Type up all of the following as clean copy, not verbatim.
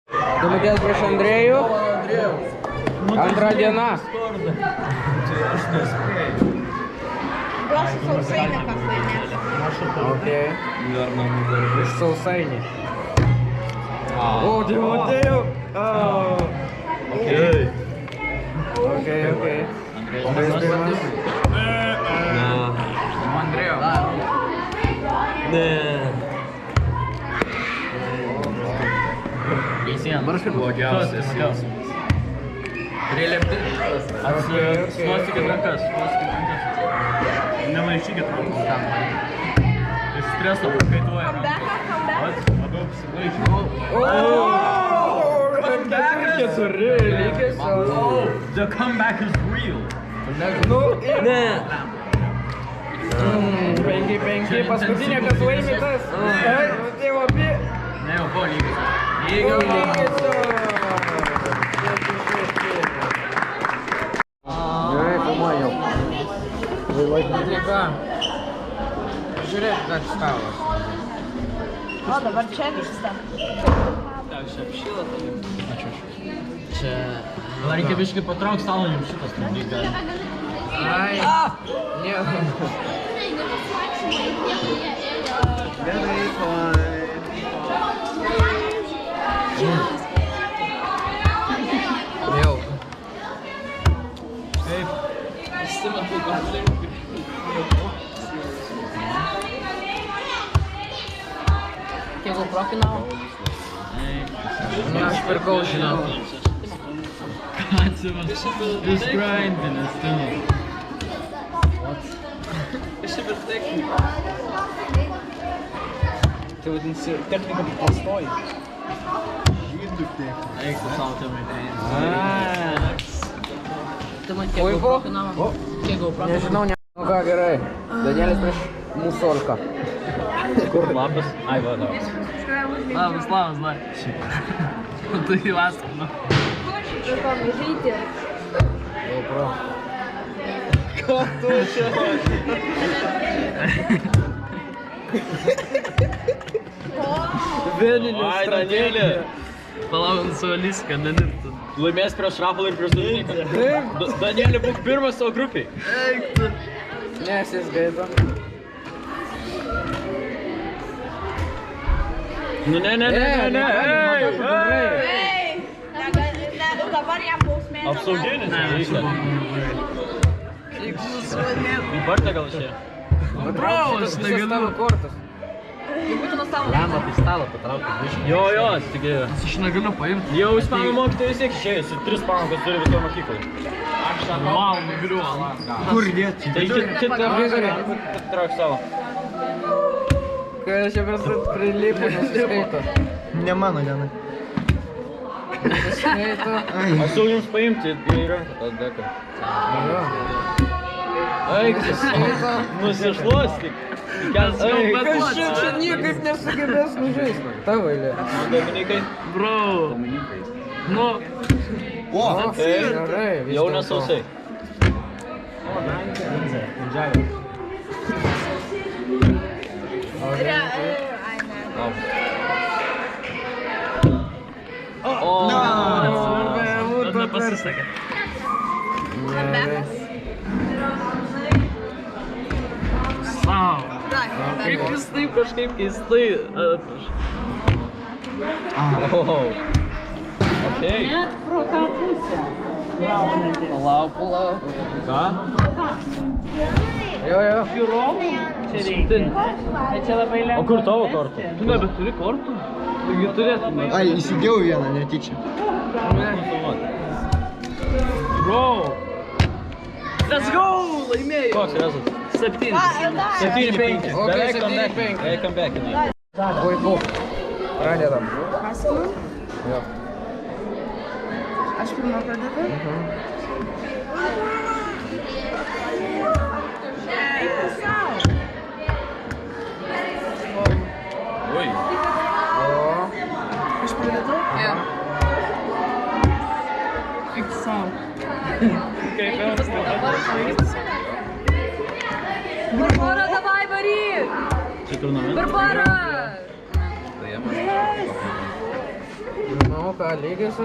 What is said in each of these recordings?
Думаете, prieš Andrėjų? Antra diena. Просто sausainį kas laimėtų. Okei. Iš sausainį. O, Dievotėjau. Okei. Andrėjus pirmas. Andrėjau. Ne. Blogiausias jausmas. Prilipti. Šluostykit rankas. Nemaišykit rankų. Iš streso prakaituoja rankas. Labiau apsilaižyti. Keturi, lygiai su... The comeback is real. Ne. 5-5, paskutinė, kas laimi tas. Tėvo apie... Ne, jau buvo lygiai. Gerai, filmuoju. Ką? Žiūrėk, kad stalas. O, dabar čia vyksta. Čia... Gal reikia biškai patrauk stalą, jums šitas trumdyk gali. Ai. Ne. Jau. Kaip? Kiek GoPro kainavo? Ne, aš pirkau, žinau. Atsimas. Jūs grindinės, tinu. Tai vadinasi, technika paprastoji. Eik tu savo tėvai. Tu man kiek GoPro kainavo? Kiek GoPro kainavo? Nežinau, ne. Nu ką, gerai. Danielis prieš musolką. Kur labas? Ai, va, labas. Labas, na. Tu jį vaskinu. Žiūrėkom, žaidė. GoPro. Ką tu čia? Ai, Danielė. Palaukant su Alise, kad nenirtų. Laimės prieš Rafalą ir prieš Dominiką. Danielė, būk pirmas savo grupiai. Eik tu. Nesiskaito. Ne, Ei! Dabar jam bausmė. Apsauginis nereikia. Į partą gal išėjo? Aš negaliu. Kortas. Lemba, tai stalą patraukti biškį. Jo, tikėjo. Aš negaliu paimti. Jau ispanų mokytojai vis tiek išėjus. 3 pamokas turi visoje mokykloje. Wow, nugriuo. Kur dėti? Tai kitą vizorį patrauk savo. Kai aš čia visat prilipu, nesiskaito. Ne mano diena. Nesiskaito. Aš jau jums paimti į ranką tą deką. Eik, nusišluostyk. Kas čia niekaip nesugebės nužaisti. Tavo eilė. Dominikai. Bro. Nu. O, Gerai, vis Jau dėlto. nesausai. O, nepasisekė. Sau. Kaip jis taip kažkaip keistai atvaž. Okei. Net pro tą pusę. Palauk. Ką? Jo. Čia labai lengva. O kur tavo kortų? Tu nebeturi kortų? Taigi turėtum. ai, įsigėjau vieną netyčia. Bro! Let's go! Laimėjau! Koks rezultatas? 7. 7-5. Okay, 7-5. Beveik comeback. Puiku. Pradedam. Jo. Aš pirmą pradedu. Eik tu sau. Oi. Aš pradedu? Jo. Eik tu sau. Kaip jums? Barbara, давай, varyk! Čia turnamentą? Barbara! Manau, ką lygis,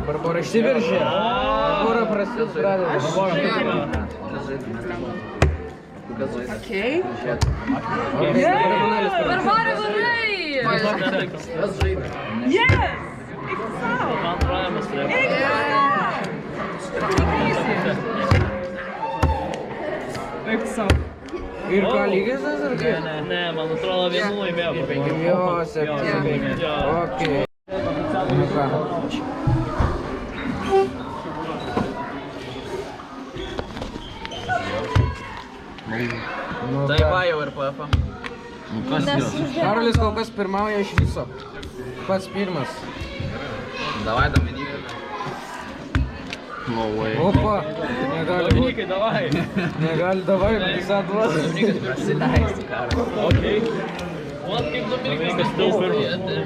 Barbora išsiveržė. Barbora pradeda. Okei. Kriminalis Barbara varai! Yes! Antravimas turėjo. Ir ką lygis, ar kaip? Ne, man atrodo, vienu laimėjo. Jo, 7-5. Okei. Nu ką. Nu Tai ką. va jau ir PF. Karolis kol kas pirmauja iš viso. Pats pirmas. Davai, Dominikai. No way. Opa. Negali būti. Dominikai, davai. Negali, davai, visą duos. Prasileisti, karo. Okei. Vat kaip Dominikas pirmas.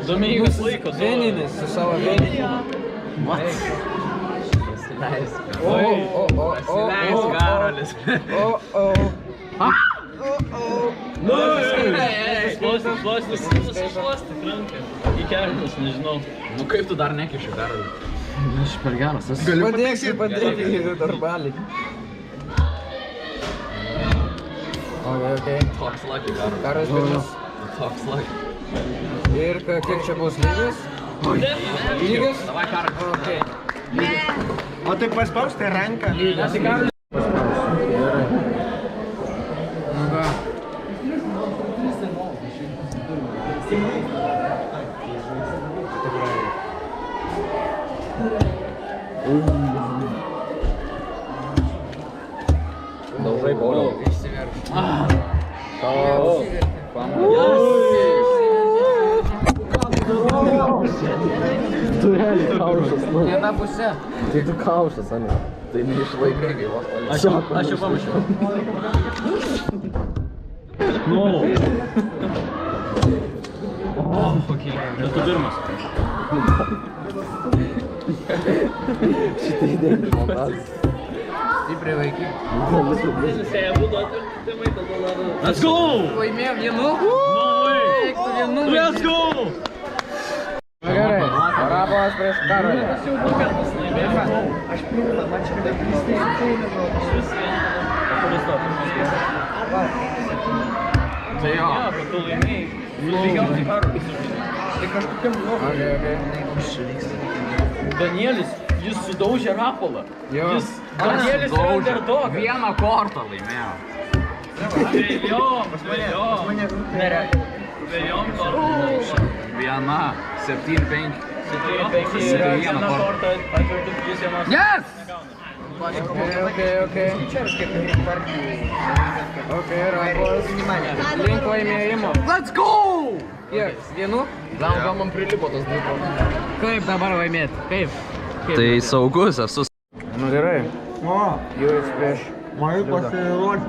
Dominikas laiko. Vieninis su savo vieniniu. Prasileisti. Prasileisti, Karolis. Nu, šluostik ranką. Į kelnes, nežinau. Nu kaip tu dar nekiši, Karoli? Aš per geras. Padėk darbalį. Okei. Toks lucky, Karoli. Karas pirmas. Toks lucky. Ir kiek čia bus lygis? Lygis? Davai, Karoli. Okei. O tai paspausti ranką. Gerai. Nu ką. Daužai bolio. Tu realiai kaušas, nu. Ne tą pusę. Tai tu kaušas, ane? Tai neišlaikai gaivos. Aš jau pamiršau. Nu. Okay. Ir tu pirmas. Šitai idėja žmogas. Stipriai vaikai. Let's go! Laimėjom vienu. No way! Let's go! Gerai. Rapolas prieš Karolį. Tai jo, kad tu laimėjai. Lygiausiai Karolis. Okei. Danielis, jis sudaužė Rapolą. Jo. Danielis yra underdog. Vieną kortą laimėjo. Vėjom kortą. Viena, 7-5. Vieną kortą atvertum 3 vienos. Yes! Okei, Rapolas. Link laimėjimo. Let's go! Kiek? Vienu? Gal man prilipo tas dvikovas. Kaip dabar laimėti? Kaip? Tai saugus esu. Nu gerai. O, Jūs prieš. man pasirodė.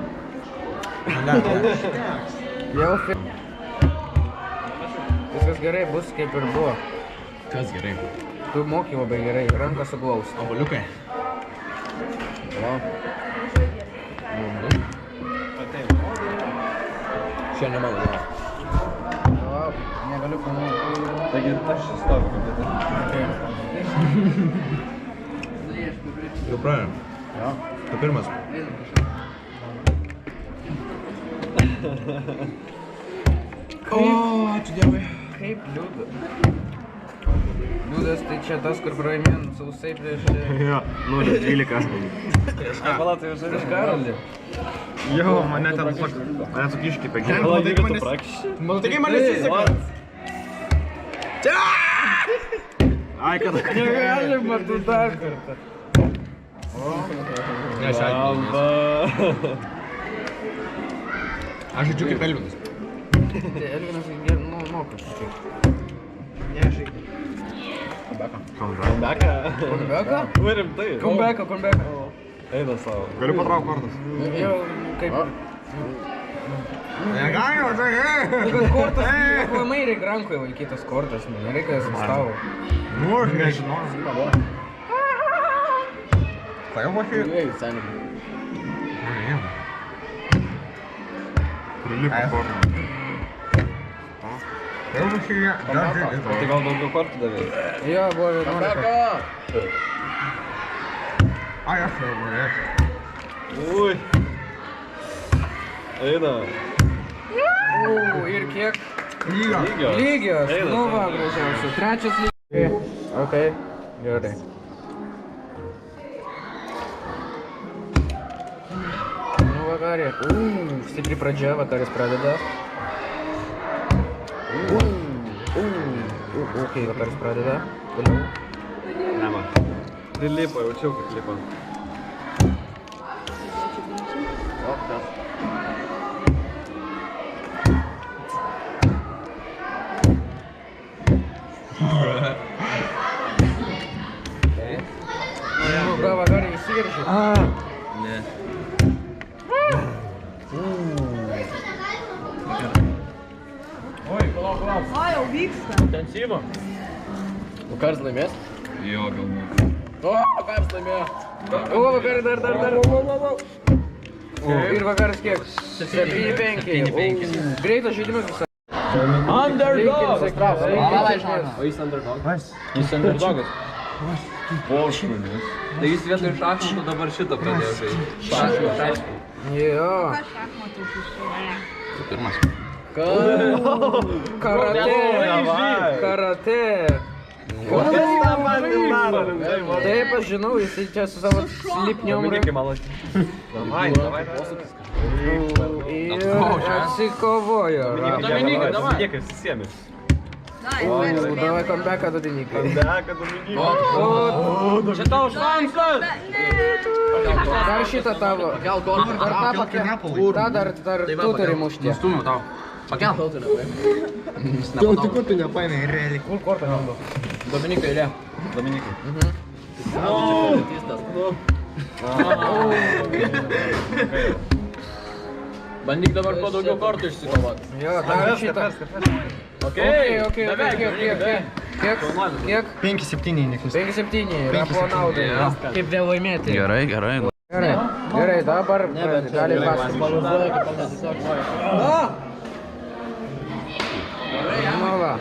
Jau viskas gerai bus kaip ir buvo. Kas gerai? Tu moki labai gerai, ranką suglausti. Oboliukai. Šiandien mano diena. Negaliu pamuoti. Taigi aš stoviu kaip Jau praėjom. Jo. Tu pirmas. O, ačiū Dievui. Kaip liūda. Liūdas tai čia tas, kur praeimėm sausai prieš... Jo, 0-12. Prieš Karolį. Jo, mane ten su kiškiai pagėlė. Matai, kaip man nesiseka? Ai, kada. Negalima, tu dar kartą. Aš žaidžiu kaip Elvinas. Tai Elvinas moka šiek. Comeback? Comeback? Rimtai. Comeback. Eina savo. Galiu patraukti kortas. Jau kaip... Negalima, Bet kortas, aplamai reikia rankoje vaikytas kortas, nereikia jas ant stalo. Nu, aš nežinau. Tai jau makai. Prilipo kortą. Tai gal daugiau kortų davė? Jo, buvo 11. Ai, aš jau buvau. Ui. Eina. Ir kiek? Lygios. Lygios. Eina, Nu va, eina. gražiausia. Trečias lygiai. Ok, gerai. Nu vakarė. Stipri pradžia, vakaris pradeda. Ok, vakaris pradeda. Toliau. Nema. Prilipo, jaučiau, kad lipo. Nu, gal vakarė įsiveržė. Ne. O, jau vyksta. Intensyvo. Vakaris laimės? Jo, galbūt. O, vakaris laimėjo. O, vakaris dar. Ir vakaris kiek? 7-5. Greitas žaidimas visai. Underdog! O jis underdog. Jis underdogas. Tai jis vietoj šachmatų dabar šitą pradėjo žaisti. Šachmatų. Jo. Ką šachmatų užsišauja? Pirmas. Karate. Davai. Karate. Taip, aš žinau, jis čia su savo slipniom Dominikai malošti. Davai. ir atsikovojo. Dominikai, Dominikai, susėmė. Davai comebacką, Dominikai. Deka, Dominikai. Čia tavo šansas! Dar šitą tavo. Dar tą pakelį. Ta dar tu turi mušti. Stumiu tau. Pakel. Tu kur tu nepaėmė, realiai. Kur kortą gaudo? Dominikai, eilė. Dominikai. Bandyk dabar kuo daugiau kortų išsikovoti. Jo, dar šitą. Ok. Kiek? 5-7 neklystų. 5-7. Rapo naudai. Kaip vėl laimėti. Gerai. Gerai, dabar gali pasakyti. Nu va.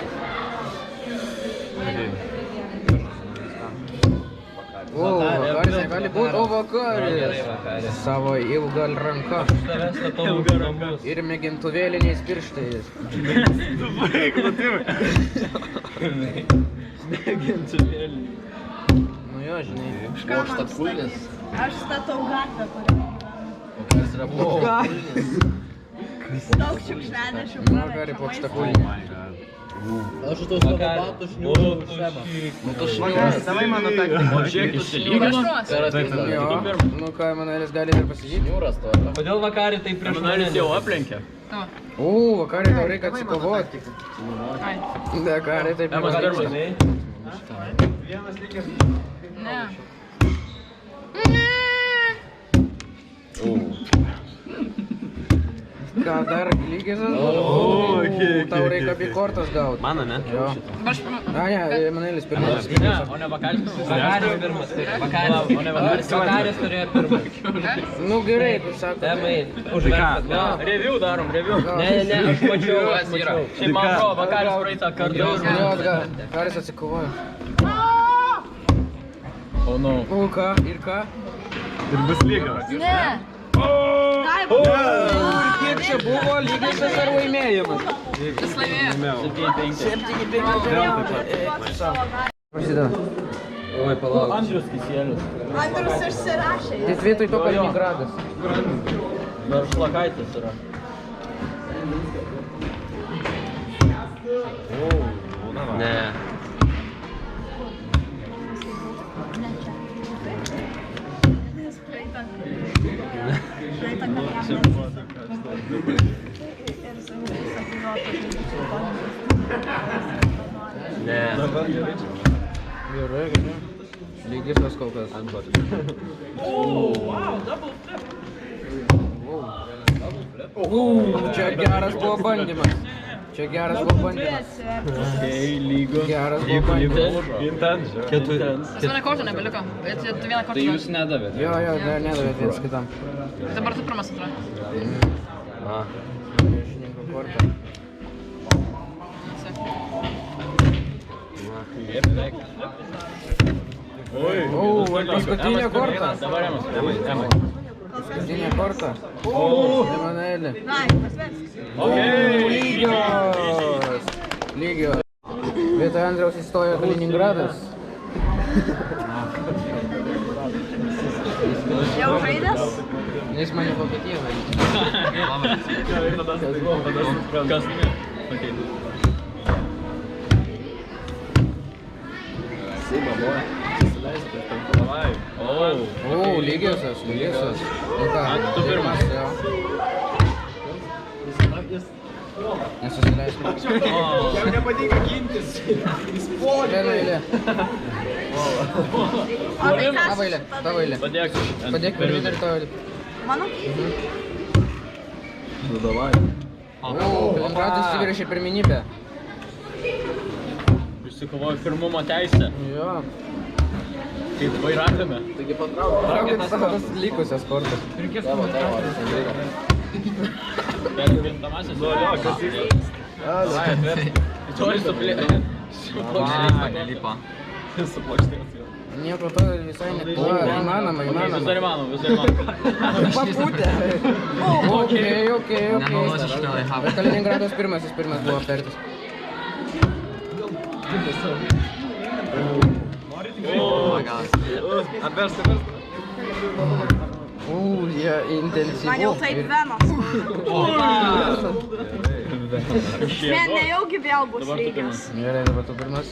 O, vakaris negali būti, o vakaris. Savo ilgą ranką. Ir mėgintuvėliniais pirštais. Nu jo, žinai. Aš statau gatvę, kurią daug šiukšlianešių Vakarį plokštakulį. Aš iš tos tavo batų šniūrų užsema. Savai mano taktika. Žiūrėk, išsilygino. Jo, nu ką, Emanuelis gali ir pasakyti. Šniūras to. Kodėl vakarį tai prieš mane Emanuelis jau aplenkė. O, vakarį tau reikia atsikovoti. Vakarį taip Emas nevyksta. pirmas. Ne. Ką dar lygis? Tau reikia abi kortas gauti. Mano, ne? Jo. A, ne, Emanuelis pirmas. Ne, o ne vakaris. Vakaris pirmas. Vakaris, o ne vakaris. Vakaris turėjo pirmas. Nu gerai, tu sako. Temai, užvertas. Review darom, review. Ne, aš mačiau. Šiaip man atrodo, vakaris praeitą kartą. Jo, Karis atsikovojo. O, nu. O, ką? Ir ką? Ir bus lygios. Ne. Taip. Kiek čia buvo lygis ar laimėjimas? Jis laimėjo. 7-5. Prasideda. Oi, palauk. Andrius Kisėlis. Andrius išsirašė. Tai vietoj to Kaliningradas. Dar šlakaitis yra. Ne. Ne. Gerai. Lygis tas kol kas. Čia geras buvo bandymas. Geras buvo bandymas. Pas mane kortų nebeliko. Tu vieną kortą. Tai jūs nedavėte. Jo, nedavėt vienas kitam. Dabar tu pirmas atrodo. Priešininko kortą. Paskutinė korta. Dabar Emai. Paskutinė korta. Emanuelė. Lygios. Vietoj Andriaus įstojo Kaliningradas. Jau žaidęs? Jis mane Vokietiją vaidė. Kas? Lygiosios. Nu ką, tu pirmas. Jo. Nesusileisk. Jam nepatinka gintis. Viena eilė. O tai kas? Tavo eilė. Padėk per vidurį tavo eilė. Mano? Kaliningradas įsiveržė pirmenybę. Išsikovojo pirmumo teisę. Jo. Kaip vairavime. Traukit tas likusias kortas. Perkintamasis. Nelipa. Nieko to visai įmanoma. Vis dar įmanoma. Papūtė. Okei. Kaliningradas pirmas buvo aptartas. Jie intensyvu. Man jau taip venos. Nejaugi vėl bus lygios. Gerai, dabar tu pirmas.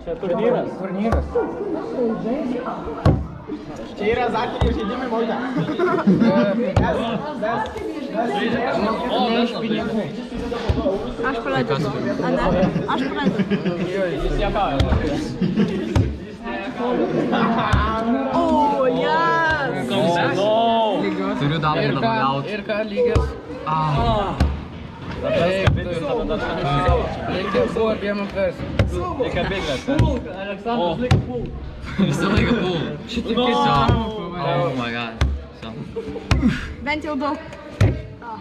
Čia turnyras. Čia yra azartiniai žaidimai, Maudė. Ne iš pinigų. Aš pradedu. Aš pradedu. O, jas! Turiu dabar gauti. Ir ką lygios? Reikia buvo abiem apversti. Reikia bėglės. Visą laiką pul. Šitaip Oh my god. Bent jau daug.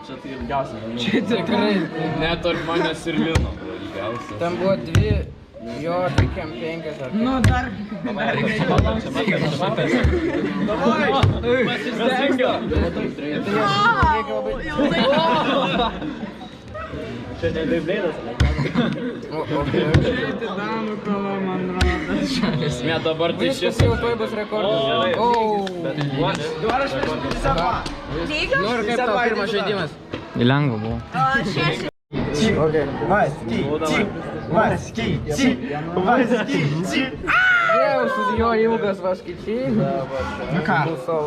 Čia tai ilgiausias. Čia tikrai. Net tarp manęs ir Lino. Tam buvo dvi, jo, tokiam 5 ar kaip. dar. Pasistengia. Čia ne Beibleidas. Esmė dabar tai šis. Viskas jau tuoj bus rekordas. Dabar aš prieš 52. Lygios? Nu ir kaip tau pirmas žaidimas? Lengva buvo. 6. Vaskyčiai. Dėvus jo ilgas vaskyčiai. Nu ką,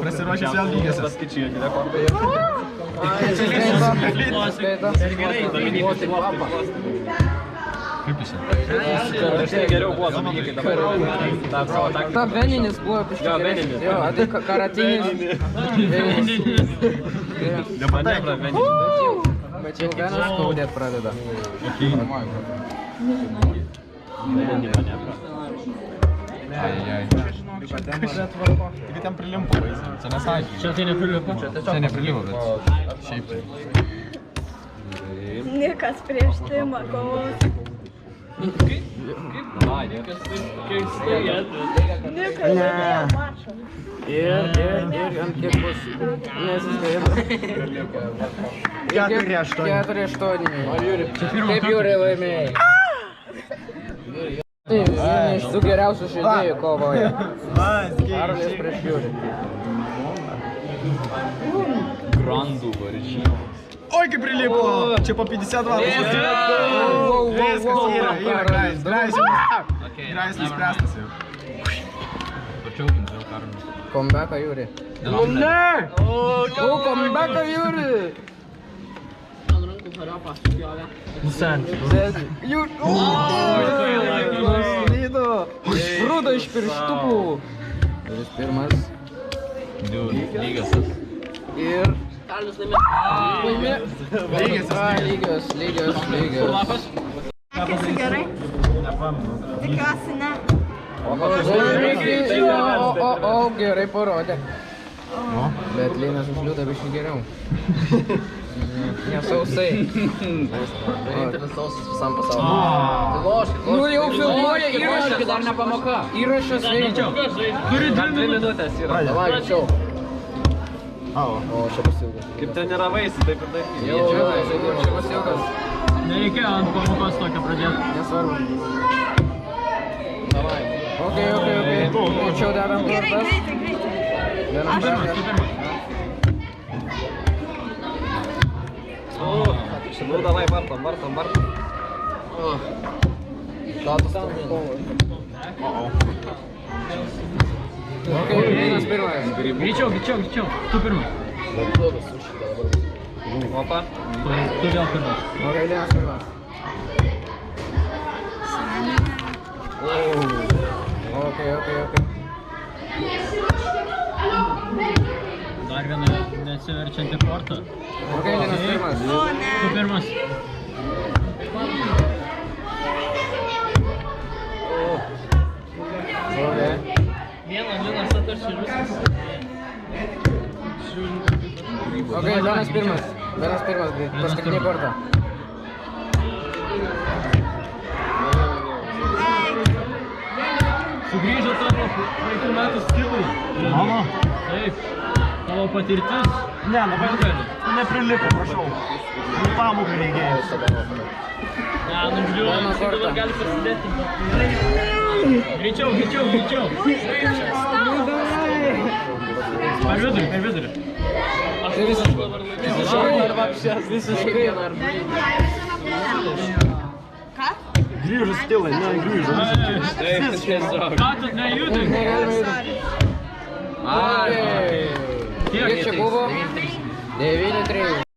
prasiruošęs vėl lygiasias. Vaskyčiai, rekordai. Skaito. Kaip jis? Geriau buvo dalykai dabar. Ta veninis buvo biškai geresnis. Jo, tai karatinis. Veninis. Nepataiko. Bet jau venas skaudėt pradeda. Taigi ten prilimpo. Čia nesąžininkai. Čia tai neprilipo. Čia neprilipo, bet šiaip tai. Nikas prieš Timą kovos. Nikas laimėjo mačą. Ir ant kiek bus nesiskaito. 4-8. 4-8. Kaip Jūrai laimėjai? Tai vieni iš tų geriausių žaidėjų kovoja. Arlis prieš Jūrį. Grandų varžybų. Oi, kaip prilipo! Čia po 52. Viskas yra Graisnis spręstas jau. Pačiaukinti jau karnų. Comeback Jūrį. Nu ne! Comeback Jūrį! Jūrį! Nuslydo! Išprūdo iš pirštukų! Kuris pirmas. Lygiosios. Ir... Laimė! Lygios. Sekėsi gerai? Tikiuosi ne. O, gerai parodė. Bet Linas už liūdą biškai geriau. Nesausai. Vienintelis sausas visam pasauliu. Nu jau filmuoja Įrašas dar ne pamoka. Įrašas veikia. Turi 2 2 minutės yra. Davai, greičiau. O, čia pasilgas. Kaip ten yra vaisi, taip ir taip. Jau, Čia pasilgas. Nereikėjo ant pamokos tokio pradėti. Nesvarbu. Davai. Ok. Greičiau dedam Gerai, kortas. greitai. Vienas prašas. Nu, davai, vartom. Šatus tam. Ok, Linas pirmas. Greičiau. Tu pirmas. Blogas sušyta dabar. Opa. Tu vėl pirmas. Ok, Linas pirmas. Ok. Dar viena neatsiverčianti korta. Ok, Linas pirmas. O, ne. Tu pirmas. Ok. Vienas atarsi ir viskas. Ok, Linas pirmas. Paskutinė korta. Sugrįžo tavo praeitų metų stilai. Mano? Taip. Tavo patirtis. Ne, dabar neprilipo, prašau. Nu, pamoką reikėjo. Ne, nubliuoju. Mano korta. Dabar gali pasidėti. Greičiau. Per vidurį. Tai visiškai. Ką? Grįžus stilai, ne, grįžus. Ką tu nejudai? Negalime judėti. Sorry. Kiek čia buvo? 9-3.